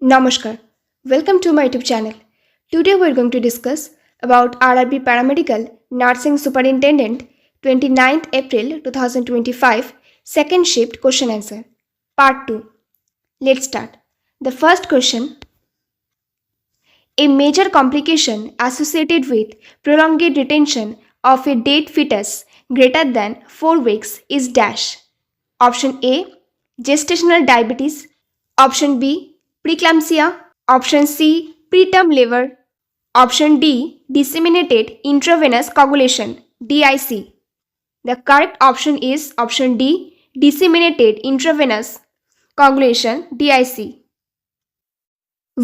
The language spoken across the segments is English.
Namaskar. Welcome to my YouTube channel. Today we are going to discuss about RRB Paramedical Nursing Superintendent 29th April 2025 second shift question answer part 2. Let's start. The first question: a major complication associated with prolonged retention of a dead fetus greater than 4 weeks is dash. Option A: gestational diabetes. Option B: preeclampsia. Option C: preterm labor. Option D: disseminated intravenous coagulation DIC. The correct option is option D: disseminated intravenous coagulation DIC.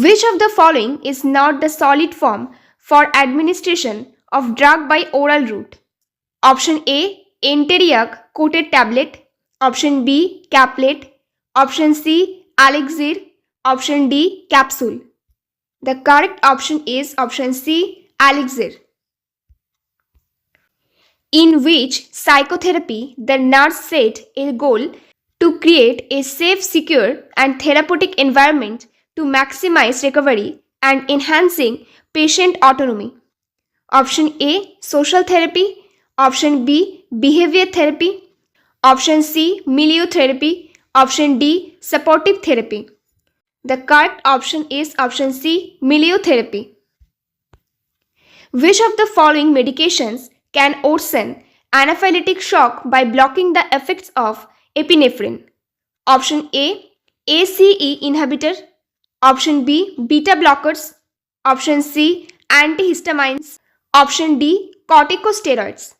Which of the following is not the solid form for administration of drug by oral route? Option A: Enteric coated tablet. Option B: caplet. Option C: elixir. Option D: capsule. The correct option is option C: elixir. In which psychotherapy the nurse set a goal to create a safe, secure, and therapeutic environment to maximize recovery and enhancing patient autonomy? Option A: social therapy. Option B: behavior therapy. Option C: milieu therapy. Option D: supportive therapy. The correct option is option C: milieu therapy. Which of the following medications can worsen anaphylactic shock by blocking the effects of epinephrine? Option A: ACE inhibitor. Option B: beta blockers. Option C: antihistamines. Option D: corticosteroids.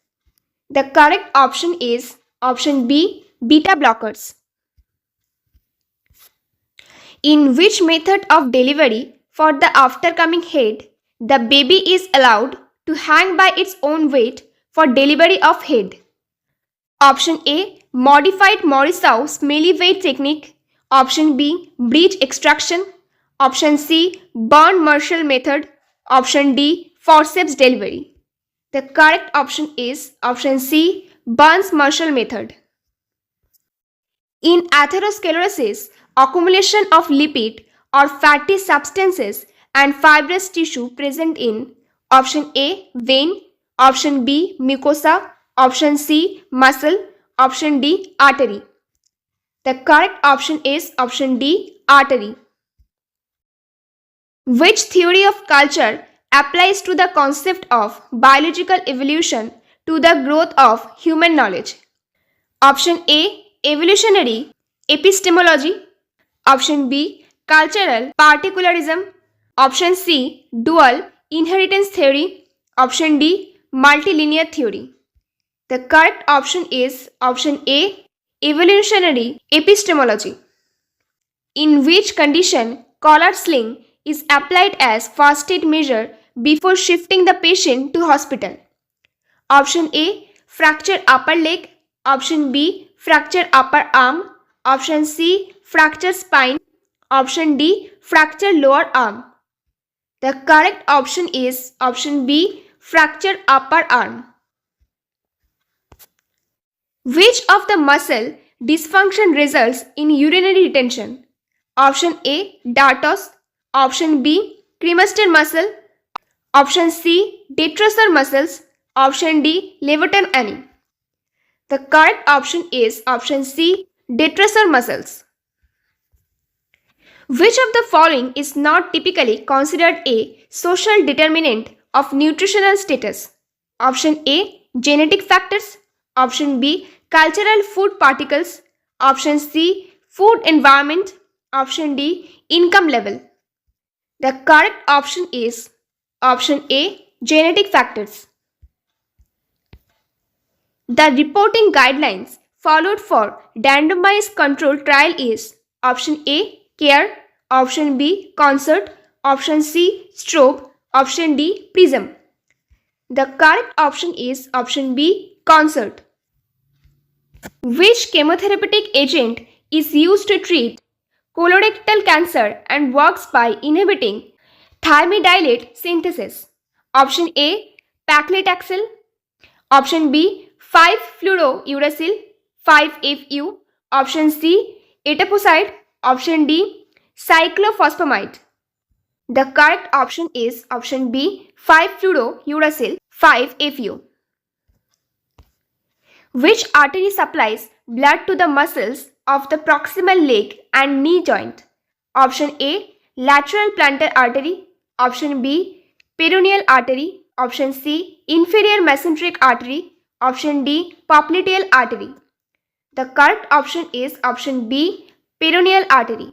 The correct option is option B: beta blockers. In which method of delivery for the aftercoming head, the baby is allowed to hang by its own weight for delivery of head? Option A: modified Morisot smelly weight technique. Option B: breech extraction. Option C: Burn Marshall method. Option D: forceps delivery. The correct option is option C: Burns Marshall method. In atherosclerosis, accumulation of lipid or fatty substances and fibrous tissue present in option A: vein. Option B: mucosa. Option C: muscle. Option D: artery. The correct option is option D: artery. Which theory of culture applies to the concept of biological evolution to the growth of human knowledge? Option A: evolutionary epistemology. Option B: cultural particularism. Option C: dual inheritance theory. Option D: multilinear theory. The correct option is option A: evolutionary epistemology. In which condition collar sling is applied as first aid measure before shifting the patient to hospital? Option A: fracture upper leg. Option B: fracture upper arm. Option C: fracture spine. Option D: fracture lower arm. The correct option is option B: fracture upper arm. Which of the muscle dysfunction results in urinary retention? Option A: dartos. Option B: cremaster muscle. Option C: detrusor muscles. Option D: levator ani. The correct option is option C: detrusor muscles. Which of the following is not typically considered a social determinant of nutritional status? Option A: genetic factors. Option B: cultural food particles. Option C: food environment. Option D: income level. The correct option is option A: genetic factors. The reporting guidelines followed for randomized control trial is option A: CARE. Option B: CONCERT. Option C: STROBE. Option D: PRISM. The correct option is option B: CONCERT. Which chemotherapeutic agent is used to treat colorectal cancer and works by inhibiting thymidylate synthesis? Option A: paclitaxel. Option B: 5-fluorouracil 5-FU. Option C: etoposide. Option D: cyclophosphamide. The correct option is option B, 5-fluorouracil 5-FU. Which artery supplies blood to the muscles of the proximal leg and knee joint? Option A, lateral plantar artery. Option B, peroneal artery. Option C, inferior mesenteric artery. Option D, popliteal artery. The correct option is option B, peroneal artery.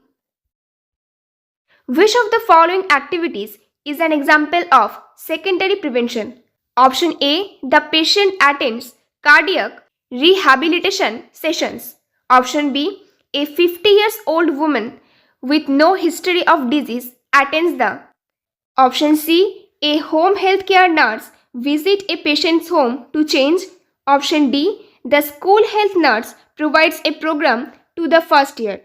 Which of the following activities is an example of secondary prevention? Option A, the patient attends cardiac rehabilitation sessions. Option B, a 50 years old woman with no history of disease attends the. Option C, a home healthcare nurse visits a patient's home to change. Option D, the school health nurse provides a program to the first year.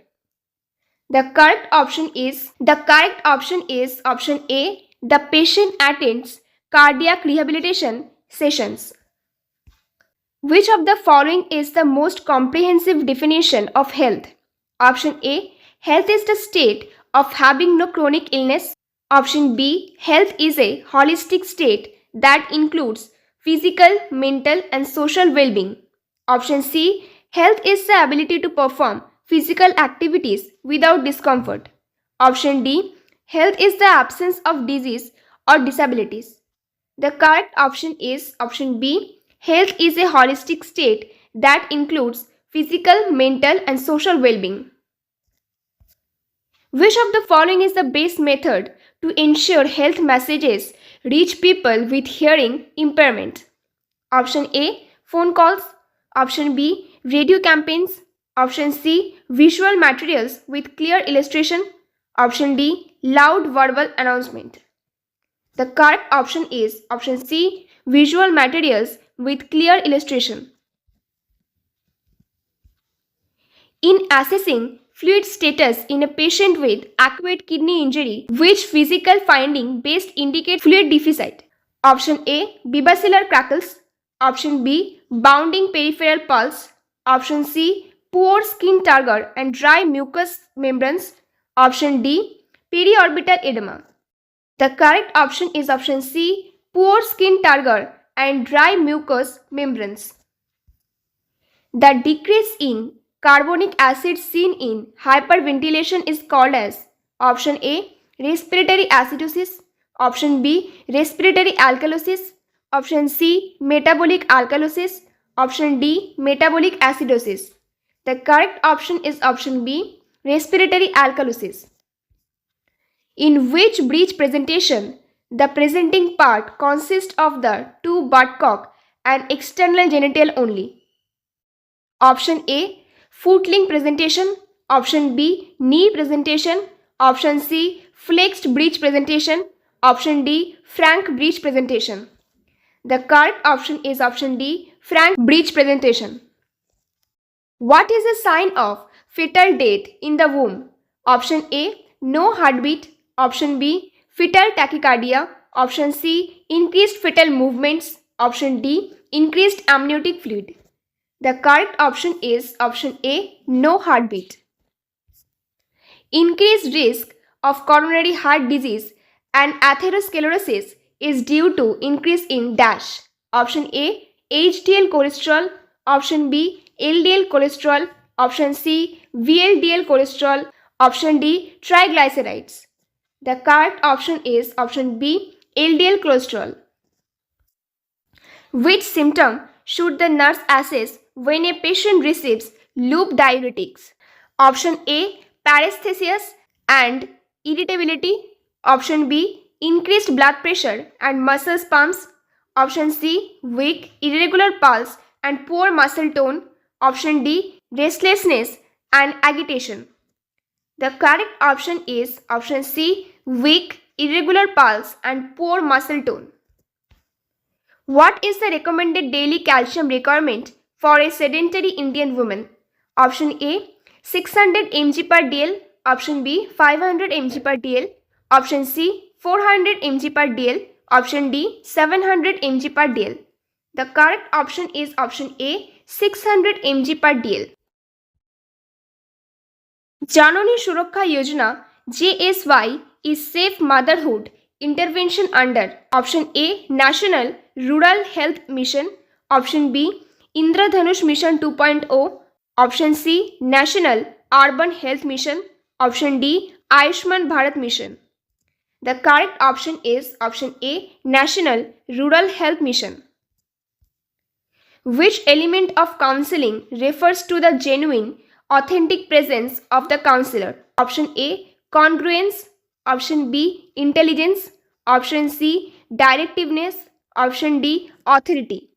The correct option is option A, the patient attends cardiac rehabilitation sessions. Which of the following is the most comprehensive definition of health? Option A, health is the state of having no chronic illness. Option B, health is a holistic state that includes physical, mental and social well-being. Option C, health is the ability to perform physical activities without discomfort. Option D, health is the absence of disease or disabilities. The correct option is option B, health is a holistic state that includes physical, mental and social well-being. Which of the following is the best method to ensure health messages reach people with hearing impairment? Option A, phone calls. Option B, radio campaigns. Option C, visual materials with clear illustration. Option D, loud verbal announcement. The correct option is option C, visual materials with clear illustration. In assessing fluid status in a patient with acute kidney injury, which physical finding best indicates fluid deficit? Option A, basilar crackles. Option B, bounding peripheral pulse. Option C, poor skin turgor and dry mucous membranes. Option D, periorbital edema. The correct option is option C, poor skin turgor and dry mucous membranes. The decrease in carbonic acid seen in hyperventilation is called as option A, respiratory acidosis. Option B, respiratory alkalosis. Option C, metabolic alkalosis. Option D, metabolic acidosis. The correct option is option B, respiratory alkalosis. In which breech presentation, the presenting part consists of the two buttock and external genital only? Option A, footling presentation. Option B, knee presentation. Option C, flexed breech presentation. Option D, frank breech presentation. The correct option is option D, frank breech presentation. What is a sign of fetal death in the womb? Option A, no heartbeat. Option B, fetal tachycardia. Option C, increased fetal movements. Option D, increased amniotic fluid. The correct option is option A, no heartbeat. Increased risk of coronary heart disease and atherosclerosis is due to increase in dash. Option A, HDL cholesterol. Option B, LDL cholesterol. Option C, VLDL cholesterol. Option D, triglycerides. The correct option is option B, LDL cholesterol. Which symptom should the nurse assess when a patient receives loop diuretics? Option A, paresthesias and irritability. Option B, increased blood pressure and muscle spasms. Option C, weak, irregular pulse and poor muscle tone. Option D, restlessness and agitation. The correct option is option C, weak, irregular pulse and poor muscle tone. What is the recommended daily calcium requirement for a sedentary Indian woman? Option A, 600 mg per dl. Option B, 500 mg per dl. Option C, 400 mg per dl. Option D, 700 mg per dl. The correct option is option A, 600 mg per dl. Janani Suraksha Yojana JSY is Safe Motherhood intervention under option A National Rural Health Mission, option B Indradhanush Mission 2.0, option C National Urban Health Mission, option D Ayushman Bharat Mission. The correct option is option A National Rural Health Mission. Which element of counseling refers to the genuine, authentic presence of the counselor? Option A congruence, option B intelligence, option C directiveness, option D authority.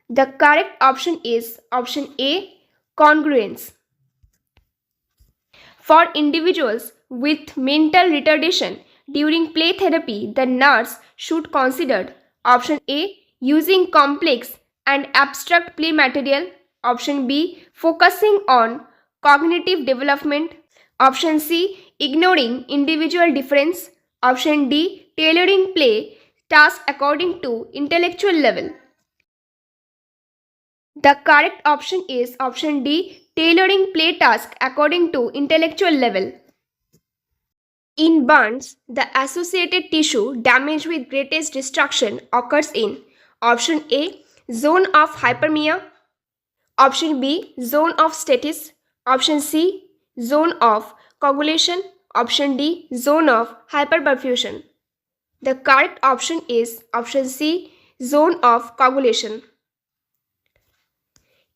The correct option is option A congruence. For individuals with mental retardation during play therapy, the nurse should consider option A using complex and abstract play material, option B focusing on cognitive development, option C ignoring individual difference, option D tailoring play task according to intellectual level. The correct option is option D tailoring play task according to intellectual level. In burns, the associated tissue damage with greatest destruction occurs in option A zone of hyperemia, option B zone of stasis, option C zone of coagulation, option D zone of hyperperfusion. The correct option is option C zone of coagulation.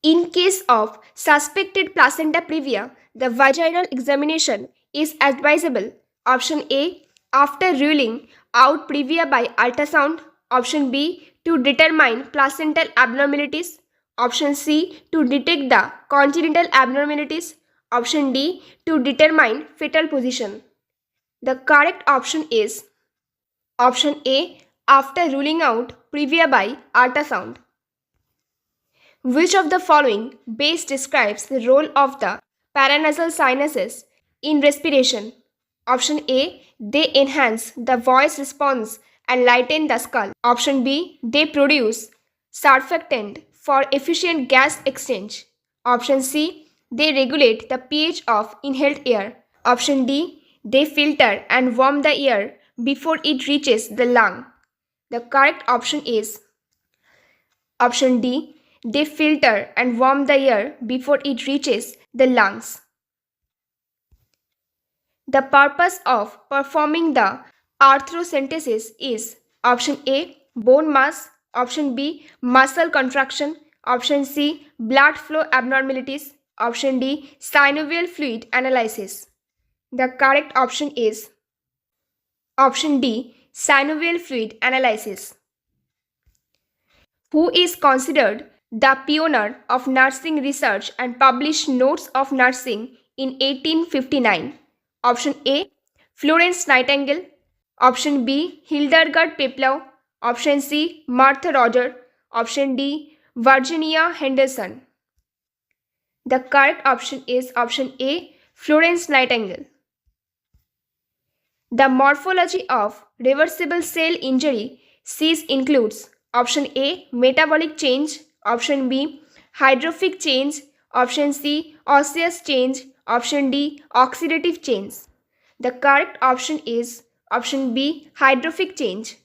In case of suspected placenta previa, the vaginal examination is advisable. Option A after ruling out previa by ultrasound, option B to determine placental abnormalities, option C to detect the congenital abnormalities, option D to determine fetal position. The correct option is option A after ruling out previa by ultrasound. Which of the following best describes the role of the paranasal sinuses in respiration? Option A, they enhance the voice response and lighten the skull. Option B, they produce surfactant for efficient gas exchange. Option C, they regulate the pH of inhaled air. Option D, they filter and warm the air before it reaches the lung. The correct option is option D, they filter and warm the air before it reaches the lungs. The purpose of performing the arthrocentesis is option A bone mass, option B muscle contraction, option C blood flow abnormalities, option D synovial fluid analysis. The correct option is option D synovial fluid analysis. Who is considered the pioneer of nursing research and published Notes of Nursing in 1859? Option A Florence Nightingale, option B Hildegard Peplau, option C Martha Roger, option D Virginia Henderson. The correct option is option A Florence Nightingale. The morphology of reversible cell injury cease includes option A metabolic change, option B hydrophic change, option C osseous change, option D oxidative change. The correct option is option B hydrophic change.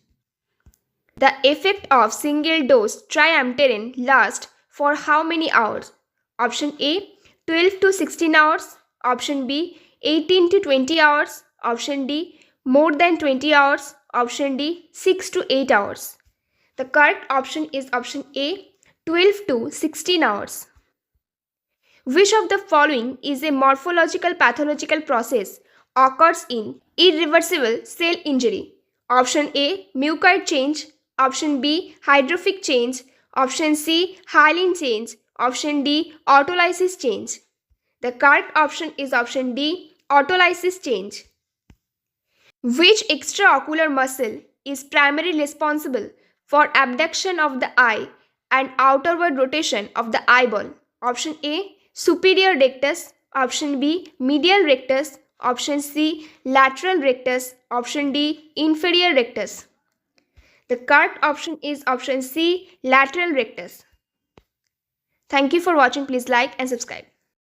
The effect of single dose triamterene lasts for how many hours? Option A 12 to 16 hours, option B 18 to 20 hours, option D more than 20 hours, option D 6 to 8 hours. The correct option is option A 12 to 16 hours. Which of the following is a morphological pathological process occurs in irreversible cell injury? Option A mucoid change, option B hydrophic change, option C hyaline change, option D autolysis change. The correct option is option D autolysis change. Which extraocular muscle is primarily responsible for abduction of the eye and outward rotation of the eyeball? Option A superior rectus, option B medial rectus, option C lateral rectus, option D inferior rectus. The correct option is option C lateral rectus. Thank you for watching. Please like and subscribe.